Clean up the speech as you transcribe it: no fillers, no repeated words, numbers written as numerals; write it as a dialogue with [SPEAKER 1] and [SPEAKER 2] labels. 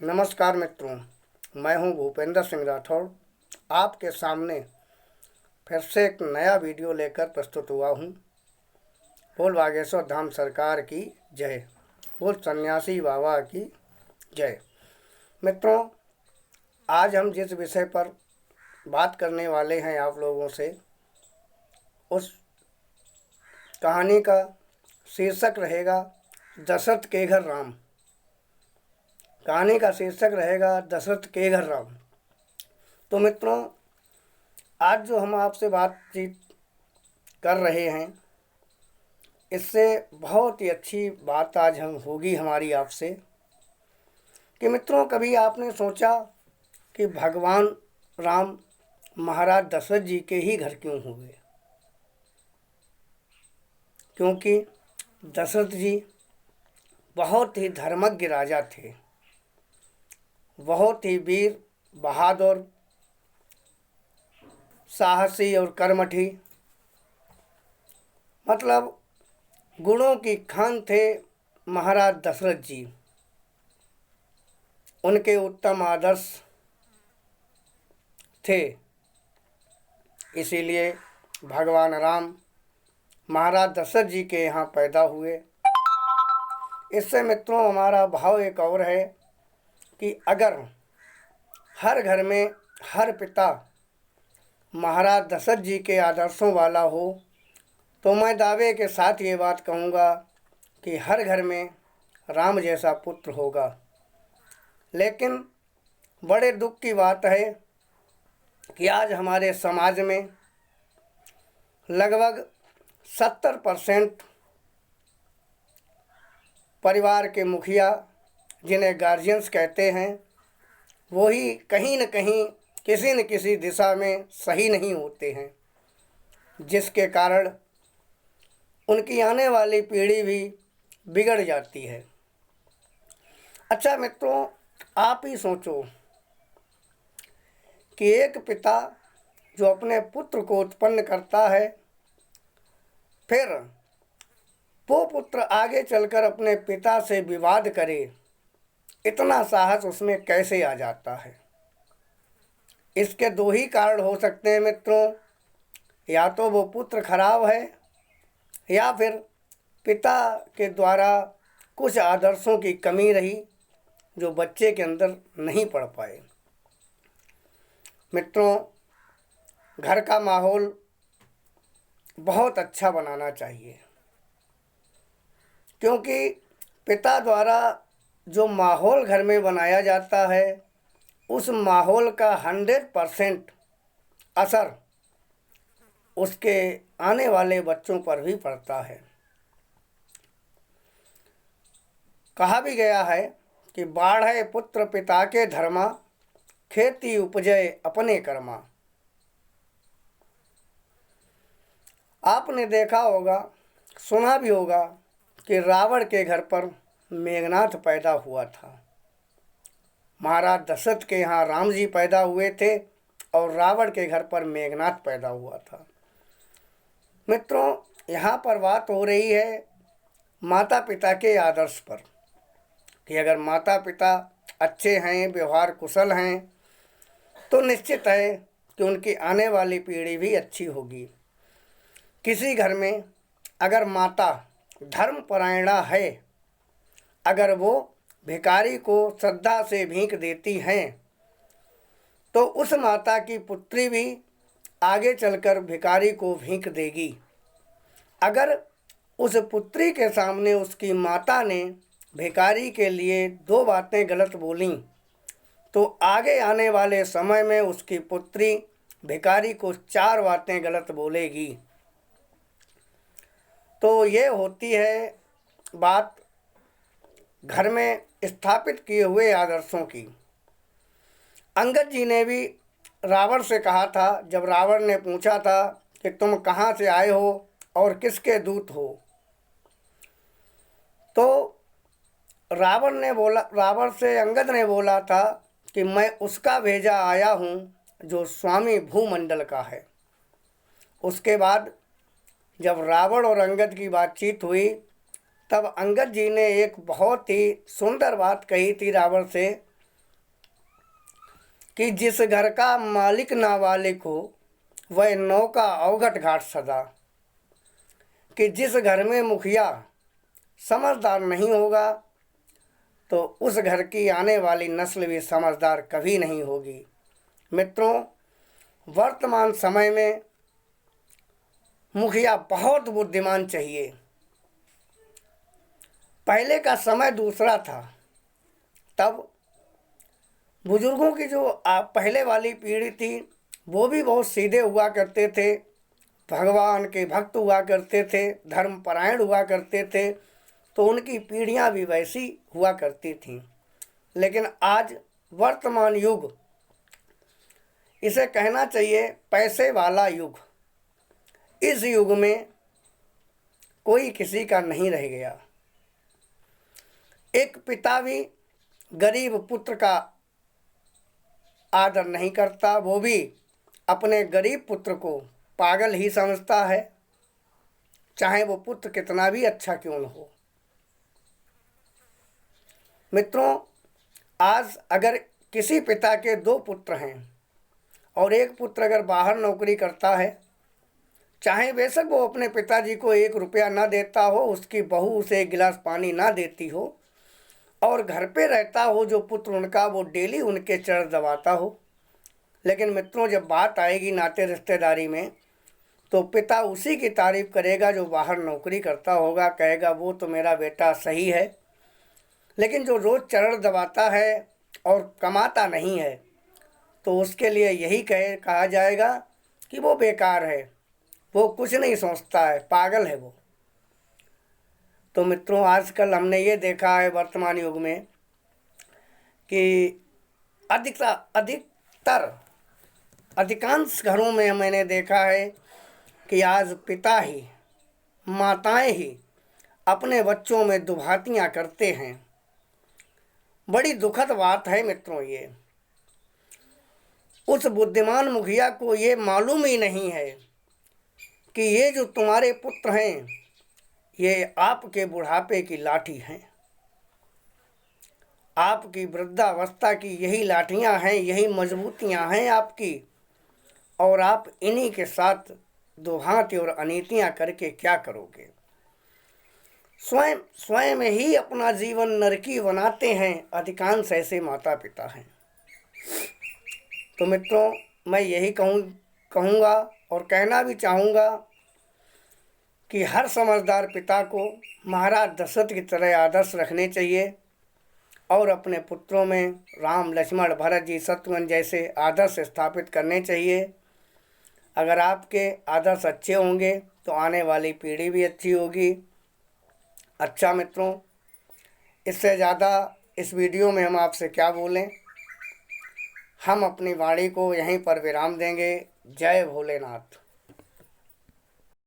[SPEAKER 1] नमस्कार मित्रों, मैं हूं भूपेंद्र सिंह राठौड़। आपके सामने फिर से एक नया वीडियो लेकर प्रस्तुत हुआ हूं। बोल बागेश्वर धाम सरकार की जय, बोल सन्यासी बाबा की जय। मित्रों, आज हम जिस विषय पर बात करने वाले हैं आप लोगों से, उस कहानी का शीर्षक रहेगा दशरथ के घर राम। कहानी का शीर्षक रहेगा दशरथ के घर राम। तो मित्रों, आज जो हम आपसे बातचीत कर रहे हैं, इससे बहुत ही अच्छी बात आज हम होगी हमारी आपसे कि मित्रों, कभी आपने सोचा कि भगवान राम महाराज दशरथ जी के ही घर क्यों हुए? क्योंकि दशरथ जी बहुत ही धर्मज्ञ राजा थे, बहुत ही वीर, बहादुर, साहसी और कर्मठी, मतलब गुणों की खान थे महाराज दशरथ जी। उनके उत्तम आदर्श थे, इसीलिए भगवान राम महाराज दशरथ जी के यहाँ पैदा हुए। इससे मित्रों हमारा भाव एक और है कि अगर हर घर में हर पिता महाराज दशरथ जी के आदर्शों वाला हो तो मैं दावे के साथ ये बात कहूँगा कि हर घर में राम जैसा पुत्र होगा। लेकिन बड़े दुख की बात है कि आज हमारे समाज में लगभग 70% परिवार के मुखिया, जिन्हें गार्जियंस कहते हैं, वही कहीं न कहीं किसी न किसी दिशा में सही नहीं होते हैं, जिसके कारण उनकी आने वाली पीढ़ी भी बिगड़ जाती है। अच्छा मित्रों, आप ही सोचो कि एक पिता जो अपने पुत्र को उत्पन्न करता है, फिर वो पुत्र आगे चलकर अपने पिता से विवाद करे, इतना साहस उसमें कैसे आ जाता है? इसके दो ही कारण हो सकते हैं मित्रों। या तो वो पुत्र खराब है, या फिर पिता के द्वारा कुछ आदर्शों की कमी रही जो बच्चे के अंदर नहीं पड़ पाए। मित्रों, घर का माहौल बहुत अच्छा बनाना चाहिए, क्योंकि पिता द्वारा जो माहौल घर में बनाया जाता है, उस माहौल का 100% असर उसके आने वाले बच्चों पर भी पड़ता है। कहा भी गया है कि बाढ़े पुत्र पिता के धर्मा, खेती उपजय अपने कर्मा। आपने देखा होगा, सुना भी होगा कि रावण के घर पर मेघनाथ पैदा हुआ था। महाराज दशरथ के यहाँ राम जी पैदा हुए थे और रावण के घर पर मेघनाथ पैदा हुआ था। मित्रों, यहाँ पर बात हो रही है माता पिता के आदर्श पर कि अगर माता पिता अच्छे हैं, व्यवहार कुशल हैं, तो निश्चित है कि उनकी आने वाली पीढ़ी भी अच्छी होगी। किसी घर में अगर माता धर्मपरायणा है, अगर वो भिखारी को श्रद्धा से भीख देती हैं, तो उस माता की पुत्री भी आगे चलकर भिखारी को भीख देगी। अगर उस पुत्री के सामने उसकी माता ने भिखारी के लिए 2 बातें गलत बोलीं, तो आगे आने वाले समय में उसकी पुत्री भिखारी को 4 बातें गलत बोलेगी। तो ये होती है बात घर में स्थापित किए हुए आदर्शों की। अंगद जी ने भी रावण से कहा था, जब रावण ने पूछा था कि तुम कहाँ से आए हो और किसके दूत हो, तो रावण से अंगद ने बोला था कि मैं उसका भेजा आया हूँ जो स्वामी भूमंडल का है। उसके बाद जब रावण और अंगद की बातचीत हुई, तब अंगद जी ने एक बहुत ही सुंदर बात कही थी रावण से कि जिस घर का मालिक नाबालिग हो वह नौका अवघट घाट सदा। कि जिस घर में मुखिया समझदार नहीं होगा तो उस घर की आने वाली नस्ल भी समझदार कभी नहीं होगी। मित्रों, वर्तमान समय में मुखिया बहुत बुद्धिमान चाहिए। पहले का समय दूसरा था। तब बुजुर्गों की जो पहले वाली पीढ़ी थी वो भी बहुत सीधे हुआ करते थे, भगवान के भक्त हुआ करते थे, धर्मपरायण हुआ करते थे, तो उनकी पीढ़ियां भी वैसी हुआ करती थीं। लेकिन आज वर्तमान युग, इसे कहना चाहिए पैसे वाला युग, इस युग में कोई किसी का नहीं रह गया। एक पिता भी गरीब पुत्र का आदर नहीं करता, वो भी अपने गरीब पुत्र को पागल ही समझता है, चाहे वो पुत्र कितना भी अच्छा क्यों न हो। मित्रों, आज अगर किसी पिता के 2 पुत्र हैं और एक पुत्र अगर बाहर नौकरी करता है, चाहे बेशक वो अपने पिताजी को 1 रुपया ना देता हो, उसकी बहू उसे 1 गिलास पानी ना देती हो, और घर पे रहता हो जो पुत्र उनका, वो डेली उनके चरण दबाता हो, लेकिन मित्रों जब बात आएगी नाते रिश्तेदारी में तो पिता उसी की तारीफ करेगा जो बाहर नौकरी करता होगा, कहेगा वो तो मेरा बेटा सही है। लेकिन जो रोज़ चरण दबाता है और कमाता नहीं है तो उसके लिए यही कहा जाएगा कि वो बेकार है, वो कुछ नहीं सोचता है, पागल है वो। तो मित्रों, आजकल हमने ये देखा है वर्तमान युग में कि अधिकांश घरों में मैंने देखा है कि आज पिता ही, माताएं ही अपने बच्चों में दुभातियाँ करते हैं। बड़ी दुखद बात है मित्रों ये। उस बुद्धिमान मुखिया को ये मालूम ही नहीं है कि ये जो तुम्हारे पुत्र हैं ये आपके बुढ़ापे की लाठी हैं, आपकी वृद्धावस्था की यही लाठियां हैं, यही मजबूतियां हैं आपकी, और आप इन्हीं के साथ दुहांती और अनीतियां करके क्या करोगे। स्वयं ही अपना जीवन नरकी बनाते हैं अधिकांश ऐसे माता पिता हैं। तो मित्रों, मैं यही कहूँगा और कहना भी चाहूँगा कि हर समझदार पिता को महाराज दशरथ की तरह आदर्श रखने चाहिए और अपने पुत्रों में राम, लक्ष्मण, भरत जी, शत्रुघ्न जैसे आदर्श स्थापित करने चाहिए। अगर आपके आदर्श अच्छे होंगे तो आने वाली पीढ़ी भी अच्छी होगी। अच्छा मित्रों, इससे ज़्यादा इस वीडियो में हम आपसे क्या बोलें। हम अपनी वाणी को यहीं पर विराम देंगे। जय भोलेनाथ।